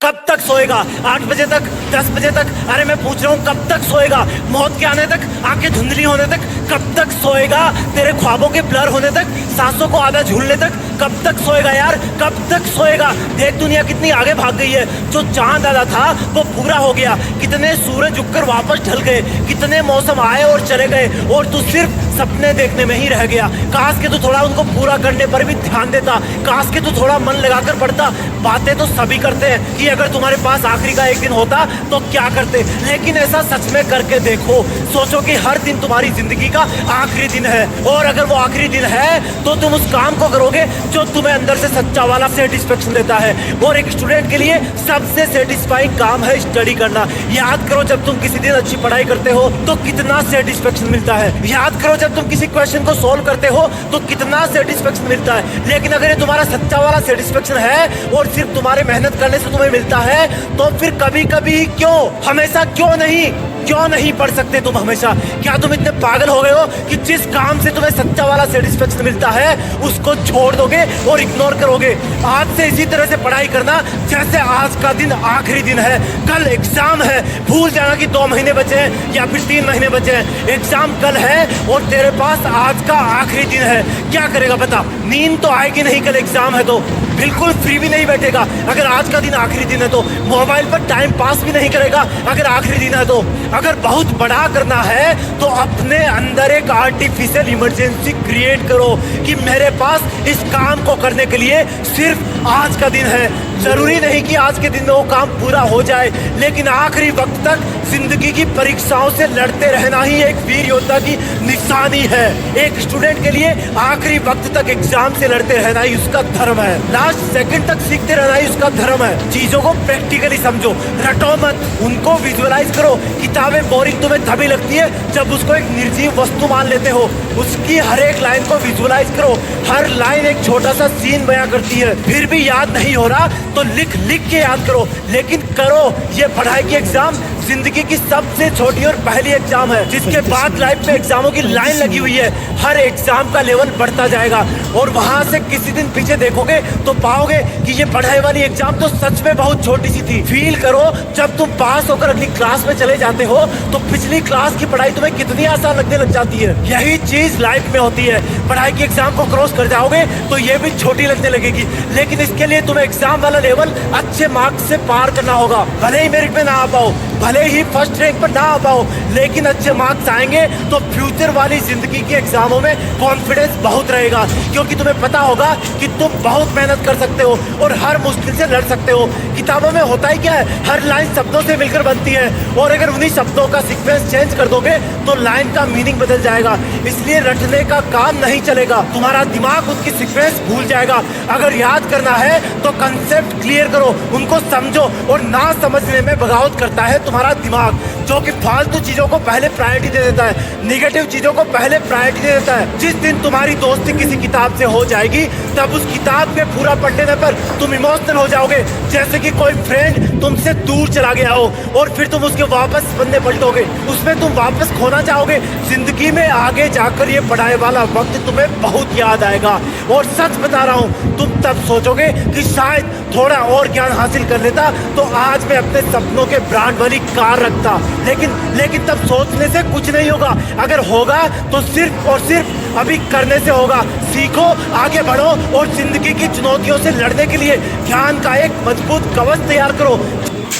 कब तक सोएगा? 8 बजे तक, 10 बजे तक? अरे मैं पूछ रहा हूँ कब तक सोएगा? मौत के आने तक, आंखें धुंधली होने तक कब तक सोएगा? तेरे ख्वाबों के ब्लर होने तक, सांसों को आधा झूलने तक कब तक सोएगा यार? कब तक सोएगा? देख दुनिया कितनी आगे भाग गई है। जो चांद आधा था वो पूरा हो गया, कितने सूरज उगकर वापस ढल गए, कितने मौसम आए और चले गए, और तू सिर्फ सपने देखने में ही रह गया। काश के तू थोड़ा उनको पूरा करने पर भी ध्यान देता, काश के तू थोड़ा मन लगाकर पढ़ता। बातें तो सभी करते हैं कि अगर तुम्हारे पास आखिरी का एक दिन होता तो क्या करते, लेकिन ऐसा सच में करके देखो। सोचो कि हर दिन तुम्हारी जिंदगी का आखिरी दिन है, और अगर वो आखिरी दिन है तो तुम उस काम को करोगे जो तुम्हें अंदर से सच्चा वाला सेटिस्फेक्शन देता है। और एक स्टूडेंट के लिए सबसे सेटिस्फाइंग काम है स्टडी करना। याद करो जब तुम किसी दिन अच्छी पढ़ाई करते हो तो कितना सेटिस्फेक्शन मिलता है। याद करो जब तुम किसी क्वेश्चन को सोल्व करते हो तो कितना सेटिस्फेक्शन मिलता है। लेकिन अगर ये तुम्हारा सच्चा वाला सेटिस्फेक्शन है और सिर्फ तुम्हारे मेहनत करने से तुम्हें मिलता है, तो फिर कभी कभी क्यों, हमेशा क्यों नहीं पढ़ सकते तुम हमेशा? क्या तुम इतने पागल हो गए हो कि जिस काम से तुम्हें सच्चा वाला सेटिस्फेक्शन मिलता है उसको छोड़ दोगे और इग्नोर करोगे? आज से इसी तरह से पढ़ाई करना जैसे आज का दिन आखिरी दिन है, कल एग्जाम है। भूल जाना कि 2 महीने बचे हैं या फिर 3 महीने बचे हैं। एग्जाम कल है और तेरे पास आज का आखिरी दिन है। क्या करेगा बता? नींद तो आएगी नहीं, कल एग्जाम है तो बिल्कुल फ्री भी नहीं बैठेगा अगर आज का दिन आखिरी दिन है तो। मोबाइल पर टाइम पास भी नहीं करेगा अगर आखिरी दिन है तो। अगर बहुत बड़ा करना है तो अपने अंदर एक आर्टिफिशियल इमरजेंसी क्रिएट करो कि मेरे पास इस काम को करने के लिए सिर्फ आज का दिन है। जरूरी नहीं कि आज के दिन में वो काम पूरा हो जाए, लेकिन आखिरी वक्त तक जिंदगी की परीक्षाओं से लड़ते रहना ही एक वीर योद्धा की निशानी है। एक स्टूडेंट के लिए आखिरी वक्त तक एग्जाम से लड़ते रहना ही उसका धर्म है। लास्ट सेकंड तक सीखते रहना ही उसका धर्म है। चीजों को प्रैक्टिकली समझो, रटो मत, उनको विजुअलाइज करो। किताबें बोरिंग तुम्हें तभी लगती है जब उसको एक निर्जीव वस्तु मान लेते हो। उसकी हर एक लाइन को विजुअलाइज करो, हर लाइन एक छोटा सा सीन बयां करती है। फिर भी याद नहीं हो रहा तो लिख के याद करो, लेकिन करो। ये पढ़ाई की एग्जाम जिंदगी की सबसे छोटी और पहली एग्जाम है, जिसके बाद लाइफ में एग्जामों की लाइन लगी हुई है। हर एग्जाम का लेवल बढ़ता जाएगा और वहां से किसी दिन पीछे देखोगे तो पाओगे कि ये पढ़ाई वाली एग्जाम तो सच में बहुत छोटी सी थी। फील करो जब तुम पास होकर अगली क्लास में चले जाते हो तो पिछली क्लास की पढ़ाई तुम्हें कितनी आसान लगने लग जाती है। यही चीज लाइफ में होती है। पढ़ाई की एग्जाम को क्रॉस कर जाओगे तो ये भी छोटी लगने लगेगी, लेकिन इसके लिए तुम्हें एग्जाम वाला लेवल अच्छे मार्क्स से पार करना होगा। भले ही मेरिट में ना आ पाओ, भले ही फर्स्ट रैंक पर ना आ पाओ, लेकिन अच्छे मार्क्स आएंगे तो फ्यूचर वाली जिंदगी के एग्जामों में कॉन्फिडेंस बहुत रहेगा, क्योंकि तुम्हें पता होगा कि तुम बहुत मेहनत कर सकते हो और हर मुश्किल से लड़ सकते हो। किताबों में होता ही क्या है, हर लाइन शब्दों से मिलकर बनती है, और अगर उन्हीं शब्दों का सीक्वेंस चेंज कर दोगे तो लाइन का मीनिंग बदल जाएगा। इसलिए रटने का काम नहीं चलेगा, तुम्हारा दिमाग उसकी सीक्वेंस भूल जाएगा। अगर याद करना है तो कंसेप्ट क्लियर करो, उनको समझो, और ना समझने में बगावत करता है तुम्हारा दिमाग, जो कि फालतू चीजों को पहले प्रायोरिटी दे देता है, नेगेटिव चीजों को पहले प्रायोरिटी दे देता है। जिस दिन तुम्हारी दोस्ती किसी किताब से हो जाएगी तब उस किताब के पूरा पढ़ने पर तुम इमोशनल हो जाओगे, जैसे कि कोई फ्रेंड तुमसे दूर चला गया हो और फिर तुम उसके वापस पन्ने पलटोगे, उसमें तुम वापस खोना चाहोगे। जिंदगी में आगे जाकर ये पढ़ाई वाला वक्त तुम्हें बहुत याद आएगा, और सच बता रहा हूँ तुम तब सोचोगे कि शायद थोड़ा और ज्ञान हासिल कर लेता तो आज मैं अपने सपनों के ब्रांड वाली कार रखता। लेकिन तब सोचने से कुछ नहीं होगा, अगर होगा तो सिर्फ और सिर्फ अभी करने से होगा। सीखो, आगे बढ़ो और जिंदगी की चुनौतियों से लड़ने के लिए ज्ञान का एक मजबूत कवच तैयार करो।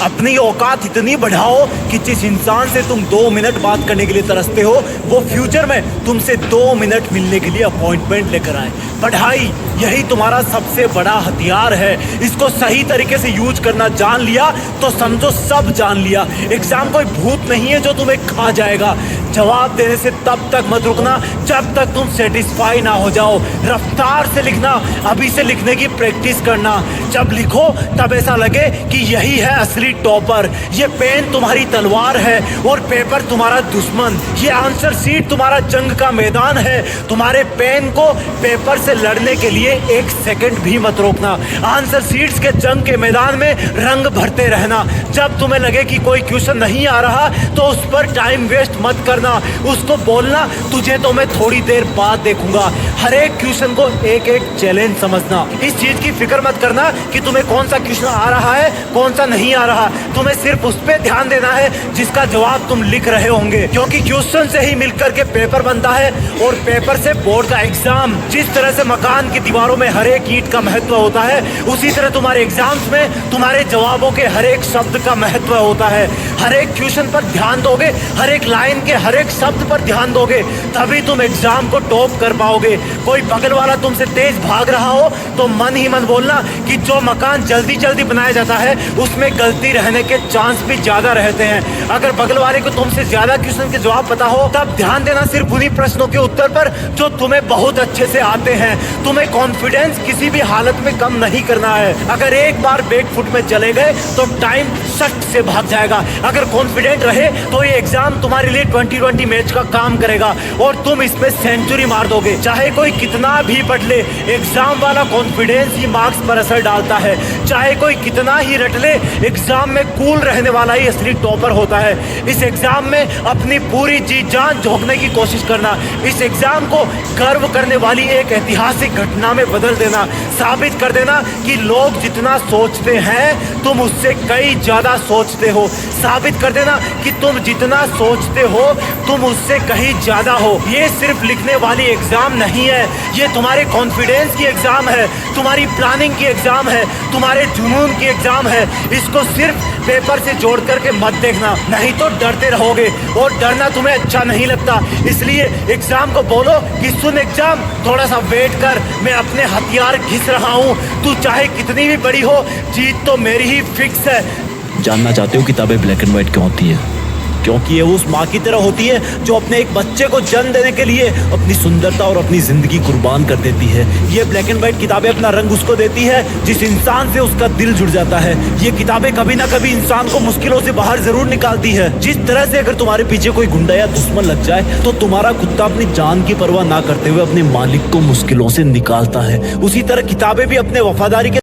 अपनी औकात इतनी बढ़ाओ कि जिस इंसान से तुम 2 मिनट बात करने के लिए तरसते हो वो फ्यूचर में तुमसे 2 मिनट मिलने के लिए अपॉइंटमेंट लेकर आए। पढ़ाई यही तुम्हारा सबसे बड़ा हथियार है। इसको सही तरीके से यूज करना जान लिया तो समझो सब जान लिया। एग्जाम कोई भूत नहीं है जो तुम्हें खा जाएगा। जवाब देने से तब तक मत रुकना जब तक तुम सेटिस्फाई ना हो जाओ। रफ्तार से लिखना, अभी से लिखने की प्रैक्टिस करना। जब लिखो तब ऐसा लगे कि यही है असली टॉपर। ये पेन तुम्हारी तलवार है और पेपर तुम्हारा दुश्मन। ये आंसर शीट तुम्हारा जंग का मैदान है। तुम्हारे पेन को पेपर से से लड़ने के लिए एक सेकंड भी मत रोकना। आंसर शीट्स के जंग के मैदान में रंग भरते रहना। जब तुम्हें लगे कि कोई क्वेश्चन नहीं आ रहा तो उस पर टाइम वेस्ट मत करना। उसको बोलना तुझे तो मैं थोड़ी देर बाद देखूंगा। हर एक क्वेश्चन को एक एक चैलेंज समझना। इस चीज की फिक्र मत करना कि तुम्हें कौन सा क्वेश्चन आ रहा है कौन सा नहीं आ रहा। तुम्हें सिर्फ उस पर ध्यान देना है जिसका जवाब तुम लिख रहे होंगे, क्योंकि क्वेश्चन से ही मिलकर के पेपर बनता है और पेपर से बोर्ड का एग्जाम। जिस तरह से मकान की दीवारों में हर एक ईंट का महत्व होता है, उसी तरह तुम्हारे एग्जाम्स में तुम्हारे जवाबों के हर एक शब्द का महत्व होता है। हर एक क्वेश्चन पर ध्यान दोगे, हर एक लाइन के हर एक शब्द पर ध्यान दोगे, तभी तुम एग्जाम को टॉप कर पाओगे। कोई बगल वाला तुमसे तेज भाग रहा हो तो मन ही मन बोलना कि जो मकान जल्दी जल्दी बनाया जाता है उसमें गलती रहने के चांस भी ज्यादा रहते हैं। अगर बगल वाले को तुमसे ज्यादा क्वेश्चन के जवाब पता हो तब ध्यान देना सिर्फ उन्हीं प्रश्नों के उत्तर पर जो तुम्हें बहुत अच्छे से आते हैं। तुम्हें कॉन्फिडेंस किसी भी हालत में कम नहीं करना है। अगर एक बार बैक फुट में चले गए तो टाइम सट से भाग जाएगा। अगर कॉन्फिडेंट रहे तो ये एग्जाम तुम्हारे लिए 2020 मैच का काम करेगा और तुम इसमें सेंचुरी मार दोगे। चाहे कोई कितना भी पढ़ ले, एग्जाम वाला कॉन्फिडेंस ही मार्क्स पर असर डालता है। चाहे कोई कितना ही रट ले, एग्जाम में कूल रहने वाला ही असली टॉपर होता है। इस एग्जाम में अपनी पूरी जी जान झोंकने की कोशिश करना। इस एग्जाम को गर्व करने वाली एक ऐतिहासिक घटना में बदल देना। साबित कर देना कि लोग जितना सोचते हैं तुम उससे कई ज्यादा सोचते हो। साबित कर देना कि तुम जितना सोचते हो तुम उससे कहीं ज्यादा हो। ये सिर्फ लिखने वाली एग्जाम नहीं है, ये तुम्हारे कॉन्फिडेंस की एग्जाम है, तुम्हारी प्लानिंग की एग्जाम है, तुम्हारे जुनून की एग्जाम है। इसको सिर्फ पेपर से जोड़ करके मत देखना, नहीं तो डरते रहोगे और डरना तुम्हें अच्छा नहीं लगता। इसलिए एग्जाम को बोलो कि सुन एग्जाम, थोड़ा सा वेट कर, मैं अपने हथियार घिस रहा हूँ। तू चाहे कितनी भी बड़ी हो, जीत तो मेरी ही फिक्स है। जानना चाहते हो किताबें ब्लैक एंड व्हाइट क्यों होती है? क्योंकि ये उस माँ की तरह होती है जो अपने एक बच्चे को जन्म देने के लिए अपनी सुंदरता और अपनी जिंदगी कुर्बान कर देती है। ये ब्लैक एंड व्हाइट किताबें अपना रंग उसको देती है जिस इंसान से उसका दिल जुड़ जाता है। ये किताबें कभी ना कभी इंसान को मुश्किलों से बाहर जरूर निकालती है। जिस तरह से अगर तुम्हारे पीछे कोई गुंडा या दुश्मन लग जाए तो तुम्हारा कुत्ता अपनी जान की परवाह ना करते हुए अपने मालिक को मुश्किलों से निकालता है, उसी तरह किताबें भी अपने वफादारी के